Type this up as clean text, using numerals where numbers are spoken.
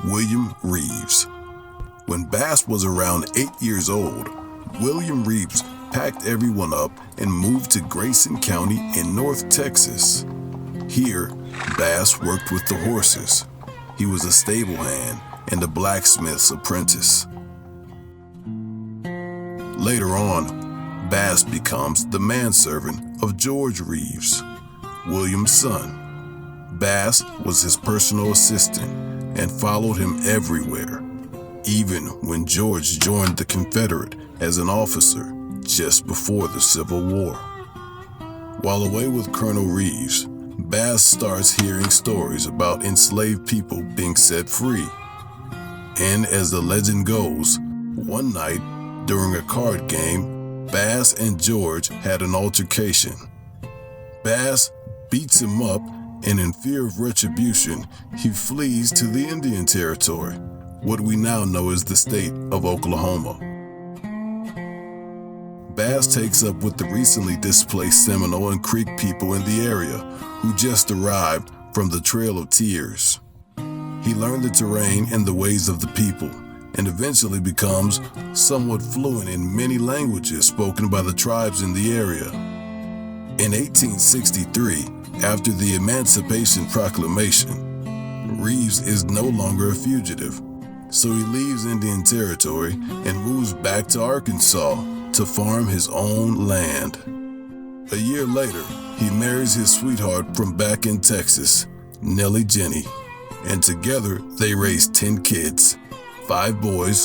William Reeves. When Bass was around 8 years old, William Reeves packed everyone up and moved to Grayson County in North Texas. Here, Bass worked with the horses. He was a stable hand and a blacksmith's apprentice. Later on, Bass becomes the manservant of George Reeves, William's son. Bass was his personal assistant and followed him everywhere, even when George joined the Confederate as an officer just before the Civil War. While away with Colonel Reeves, Bass starts hearing stories about enslaved people being set free. And as the legend goes, one night during a card game, Bass and George had an altercation. Bass beats him up, and in fear of retribution, he flees to the Indian Territory, what we now know as the state of Oklahoma. Bass takes up with the recently displaced Seminole and Creek people in the area who just arrived from the Trail of Tears. He learned the terrain and the ways of the people, and eventually becomes somewhat fluent in many languages spoken by the tribes in the area. In 1863, after the Emancipation Proclamation, Reeves is no longer a fugitive, so he leaves Indian Territory and moves back to Arkansas to farm his own land. A year later, he marries his sweetheart from back in Texas, Nellie Jenny, and together they raise 10 kids, 5 boys